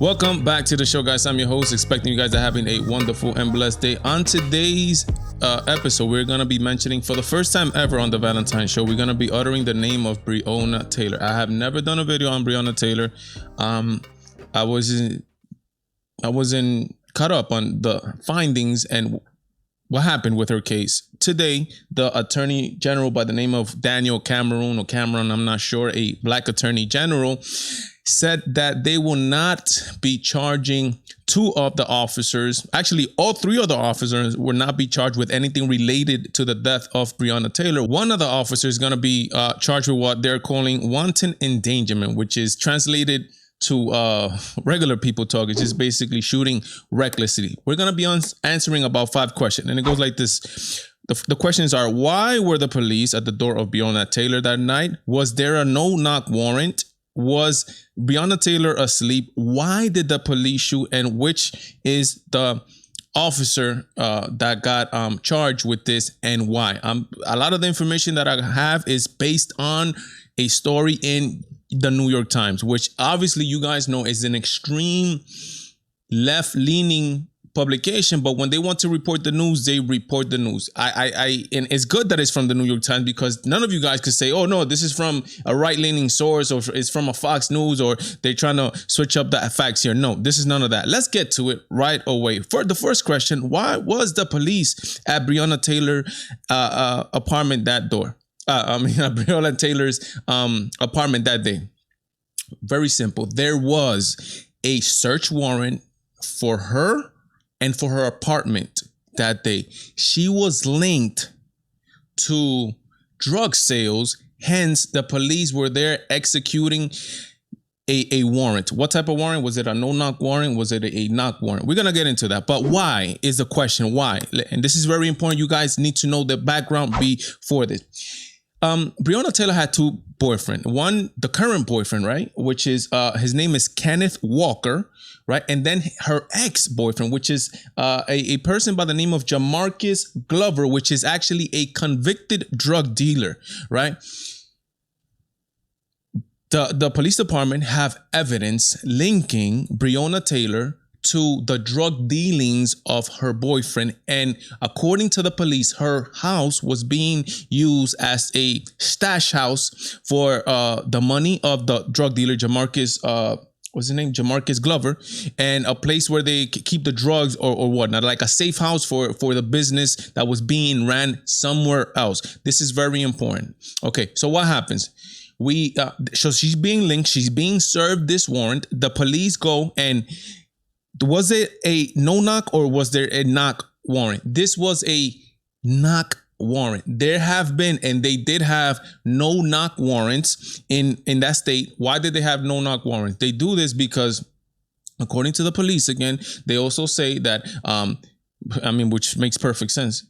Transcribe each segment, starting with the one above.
Welcome back to the show, guys. I'm your host, expecting you guys are having a wonderful and blessed day. On today's episode, we're going to be mentioning, for the first time ever on the Valentine show, we're going to be uttering the name of Breonna Taylor. I have never done a video on Breonna Taylor. I wasn't caught up on the findings and what happened with her case. Today, the attorney general by the name of Daniel Cameron, I'm not sure, a black attorney general, said that they will not be charging two of the officers. Actually, all three of the officers will not be charged with anything related to the death of Breonna Taylor. One of the officers is going to be charged with what they're calling wanton endangerment, which is translated to regular people talk. It's just basically shooting recklessly. We're going to be answering about 5 questions, and it goes like this. The questions are: why were the police at the door of Breonna Taylor that night? Was there a no-knock warrant? Was Breonna Taylor asleep? Why did the police shoot? And which is the officer that got charged with this, and why? A lot of the information that I have is based on a story in the New York Times, which obviously you guys know is an extreme left-leaning publication, but when they want to report the news, they report the news. And it's good that it's from the New York Times, because none of you guys could say, oh no, this is from a right-leaning source, or it's from a Fox News, or they're trying to switch up the facts here. No, this is none of that. Let's get to it right away. For the first question, why was the police at Breonna Taylor apartment that door? Breonna Taylor's apartment that day? Very simple. There was a search warrant for her and for her apartment that day. She was linked to drug sales. Hence, the police were there executing a warrant. What type of warrant? Was it a no-knock warrant? Was it a knock warrant? We're going to get into that. But why is the question. Why? And this is very important. You guys need to know the background before this. Breonna Taylor had 2 boyfriends. One, the current boyfriend, right? Which is, his name is Kenneth Walker, right? And then her ex-boyfriend, which is a person by the name of Jamarcus Glover, which is actually a convicted drug dealer, right? The police department have evidence linking Breonna Taylor to the drug dealings of her boyfriend. And according to the police, her house was being used as a stash house for the money of the drug dealer, Jamarcus, what's his name? Jamarcus Glover, and a place where they keep the drugs or whatnot, like a safe house for the business that was being ran somewhere else. This is very important. Okay, so what happens? So she's being linked, she's being served this warrant. The police go, and was it a no-knock or was there a knock warrant? This was a knock warrant. There have been, and they did have, no-knock warrants in that state. Why did they have no-knock warrants? They do this because, according to the police, again, they also say that, which makes perfect sense.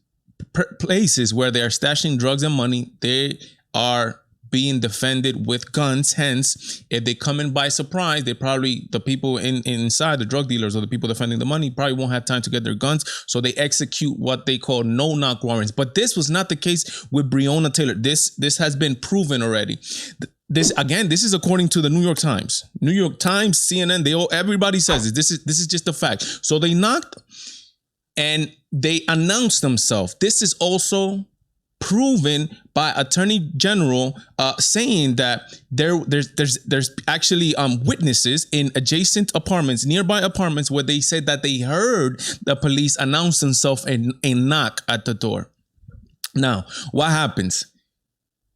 Places where they are stashing drugs and money, they are being defended with guns. Hence, if they come in by surprise, the people inside, the drug dealers or the people defending the money, probably won't have time to get their guns. So they execute what they call no-knock warrants. But this was not the case with Breonna Taylor. This has been proven already. This is according to the New York Times. New York Times, CNN, everybody says it. This is just a fact. So they knocked and they announced themselves. This is also proven by Attorney General saying that there's actually witnesses in adjacent apartments, nearby apartments, where they said that they heard the police announce themselves and knock at the door. Now, what happens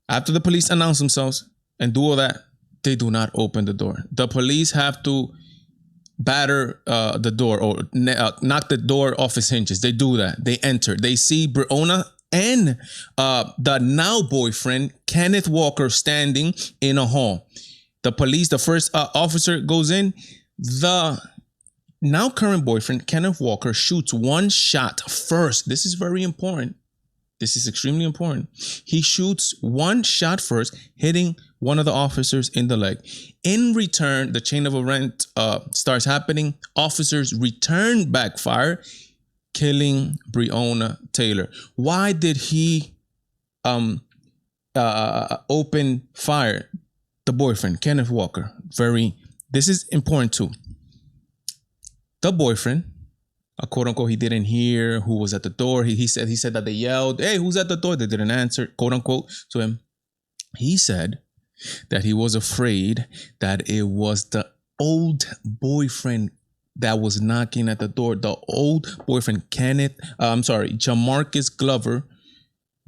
after the police announce themselves and do all that? They do not open the door. The police have to batter the door or knock the door off its hinges. They do that. They enter. They see Breonna and the now boyfriend, Kenneth Walker, standing in a hall. The police, the first officer goes in. The now current boyfriend, Kenneth Walker, shoots 1 shot first. This is very important. This is extremely important. He shoots 1 shot first, hitting one of the officers in the leg. In return, the chain of events starts happening. Officers return back fire, killing Breonna Taylor. Why did he open fire? The boyfriend, Kenneth Walker. This is important too. The boyfriend, quote unquote, he didn't hear who was at the door. He said that they yelled, "Hey, who's at the door?" They didn't answer, quote unquote, to him. He said that he was afraid that it was the old boyfriend that was knocking at the door. The old boyfriend, Jamarcus Glover.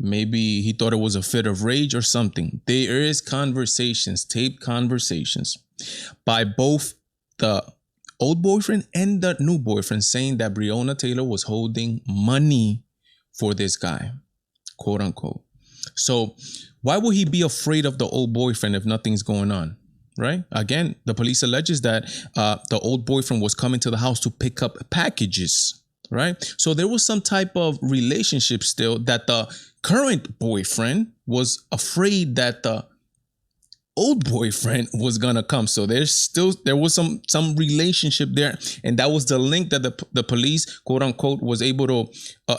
Maybe he thought it was a fit of rage or something. There is conversations, taped conversations by both the old boyfriend and the new boyfriend saying that Breonna Taylor was holding money for this guy, quote unquote. So why would he be afraid of the old boyfriend if nothing's going on? Right? Again, the police alleges that the old boyfriend was coming to the house to pick up packages. Right? So there was some type of relationship still that the current boyfriend was afraid that the old boyfriend was gonna come. So there was some relationship there, and that was the link that the police, quote unquote, was able to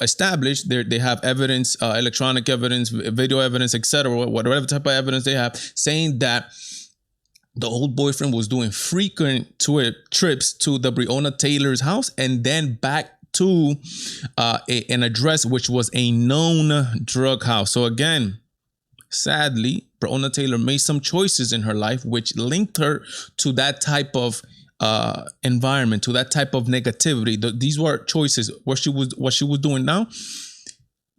establish. They have evidence, electronic evidence, video evidence, etc., whatever type of evidence they have, saying that the old boyfriend was doing frequent trips to the Breonna Taylor's house and then back to an address which was a known drug house. So again, sadly, Breonna Taylor made some choices in her life which linked her to that type of environment, to that type of negativity. These were choices. What she was doing now.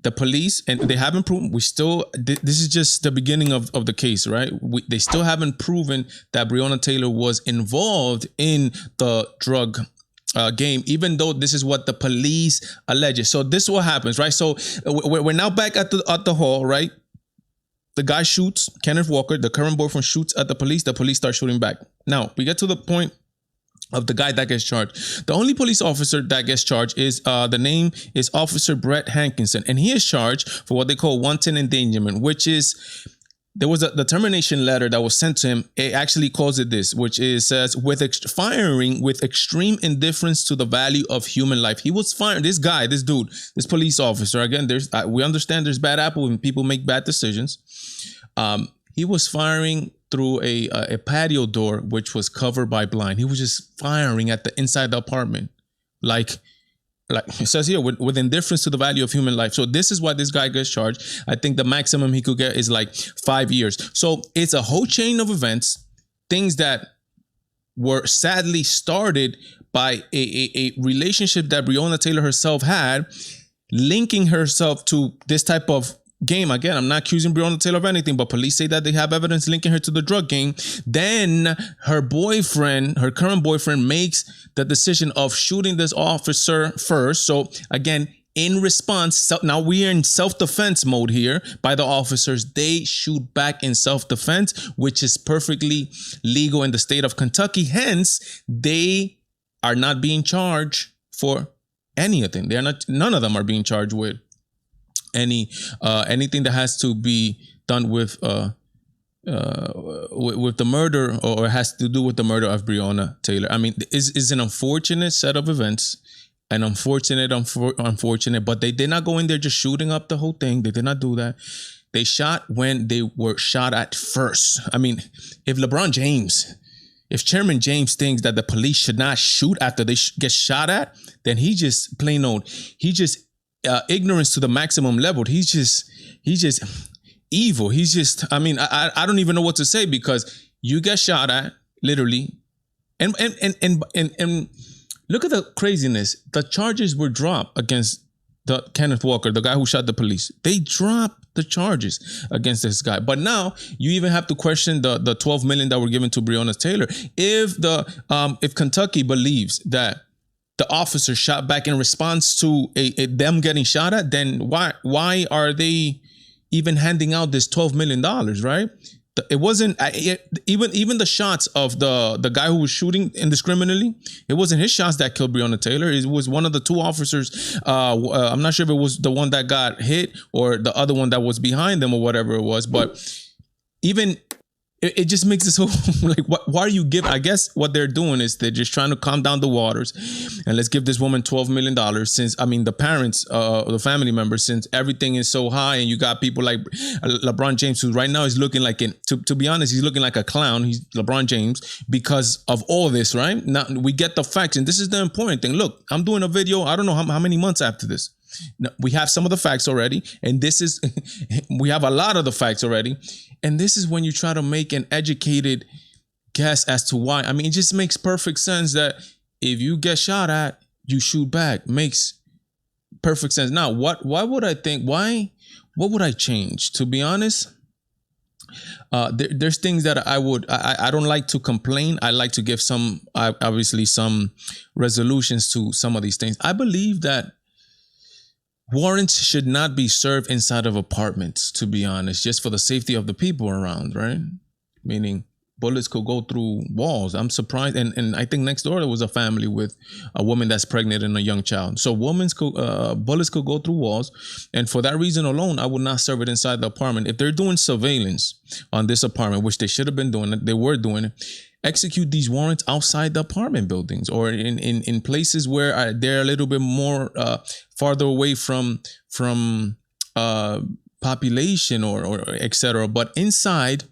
The police, and they haven't proven. This is just the beginning of the case, right? They still haven't proven that Breonna Taylor was involved in the drug game, even though this is what the police allege. So this is what happens, right? So we're now back at the hall, right? The guy shoots, Kenneth Walker, the current boyfriend, shoots at the police start shooting back. Now we get to the point of the guy that gets charged. The only police officer that gets charged is the name is Officer Brett Hankinson, and he is charged for what they call wanton endangerment, which is, there was the termination letter that was sent to him. It actually calls it this, which is says firing with extreme indifference to the value of human life. He was firing this police officer. Again, we understand there's bad apple when people make bad decisions. He was firing through a patio door which was covered by blind. He was just firing at the inside the apartment, like it says here, with indifference to the value of human life. So this is why this guy gets charged. I think the maximum he could get is like 5 years. So it's a whole chain of events, things that were sadly started by a relationship that Breonna Taylor herself had, linking herself to this type of game. Again, I'm not accusing Breonna Taylor of anything, but police say that they have evidence linking her to the drug game. Then her current boyfriend, makes the decision of shooting this officer first. So again, in response, now we are in self-defense mode here by the officers. They shoot back in self-defense, which is perfectly legal in the state of Kentucky. Hence, they are not being charged for anything. None of them are being charged with anything that has to be done with the murder or has to do with the murder of Breonna Taylor. I mean, it's an unfortunate set of events, unfortunate, but they did not go in there just shooting up the whole thing. They did not do that. They shot when they were shot at first. I mean, if Chairman James thinks that the police should not shoot after they get shot at, then he just ignorance to the maximum level. He's just evil. I don't even know what to say, because you get shot at literally, and look at the craziness. The charges were dropped against the Kenneth Walker, the guy who shot the police. They dropped the charges against this guy. But now you even have to question the $12 million that were given to Breonna Taylor. If Kentucky believes that the officer shot back in response to them getting shot at, then why are they even handing out this $12 million, right? It wasn't even the shots of the guy who was shooting indiscriminately. It wasn't his shots that killed Breonna Taylor. It was one of the two officers. I'm not sure if it was the one that got hit or the other one that was behind them or whatever it was. But even it just makes it so like, why are you giving? I guess what they're doing is they're just trying to calm down the waters, and let's give this woman $12 million, since, I mean, the parents, the family members, since everything is so high, and you got people like LeBron James, who right now is looking like, to be honest, he's looking like a clown. He's LeBron James because of all this, right? Now we get the facts, and this is the important thing. Look, I'm doing a video, I don't know how many months after this. Now, we have some of the facts already, and this is, we have a lot of the facts already. And this is when you try to make an educated guess as to why. I mean, it just makes perfect sense that if you get shot at, you shoot back. Makes perfect sense. Now, why would I think, what would I change? To be honest, there's things that I don't like to complain. I like to give obviously some resolutions to some of these things. I believe that warrants should not be served inside of apartments, to be honest, just for the safety of the people around, right? Meaning bullets could go through walls. I'm surprised. And I think next door there was a family with a woman that's pregnant and a young child. So bullets could go through walls. And for that reason alone, I would not serve it inside the apartment. If they're doing surveillance on this apartment, which they should have been doing, they were doing it, execute these warrants outside the apartment buildings or in places where they're a little bit more farther away from population or etc. But inside,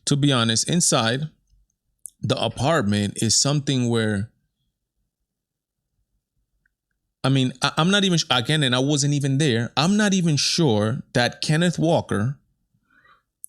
to be honest, inside the apartment is something where, I mean, I'm not even, again, and I wasn't even there, I'm not even sure that Kenneth Walker,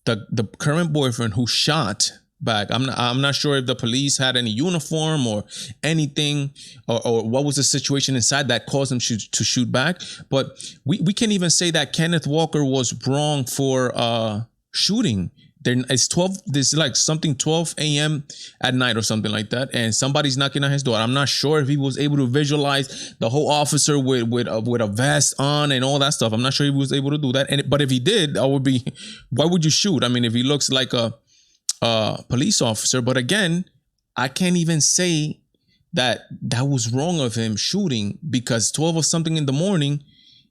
the current boyfriend who shot back, I'm not sure if the police had any uniform or anything, or what was the situation inside that caused them to shoot back. But we can't even say that Kenneth Walker was wrong for shooting. It's 12. This is like something 12 a.m. at night or something like that, and somebody's knocking on his door. I'm not sure if he was able to visualize the whole officer with a vest on and all that stuff. I'm not sure he was able to do that. But if he did, I would be. Why would you shoot? I mean, if he looks like a police officer. But again, I can't even say that was wrong of him shooting, because 12 or something in the morning,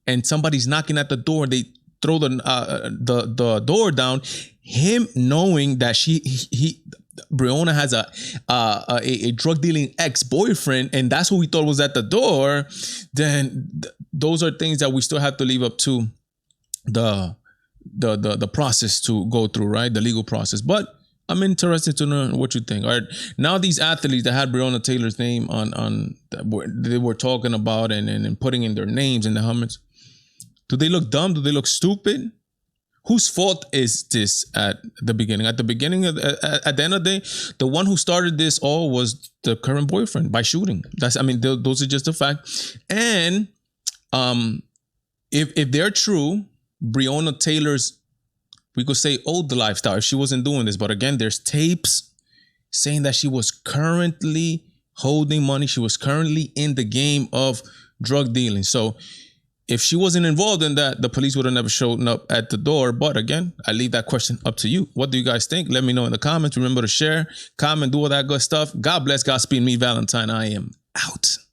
and somebody's knocking at the door. They throw the door down. Him knowing that Breonna has a drug dealing ex-boyfriend, and that's who we thought was at the door. Then those are things that we still have to leave up to the process to go through, right? The legal process. But I'm interested to know what you think. All right, now these athletes that had Breonna Taylor's name on they were talking about and putting in their names in the helmets. Do they look dumb? Do they look stupid? Whose fault is this at the beginning? At the beginning, at the end of the day, the one who started this all was the current boyfriend by shooting. Those are just a fact. And if they're true, Breonna Taylor's, we could say, old lifestyle, she wasn't doing this. But again, there's tapes saying that she was currently holding money. She was currently in the game of drug dealing. So if she wasn't involved in that, the police would have never shown up at the door. But again, I leave that question up to you. What do you guys think? Let me know in the comments. Remember to share, comment, do all that good stuff. God bless, Godspeed me, Valentine. I am out.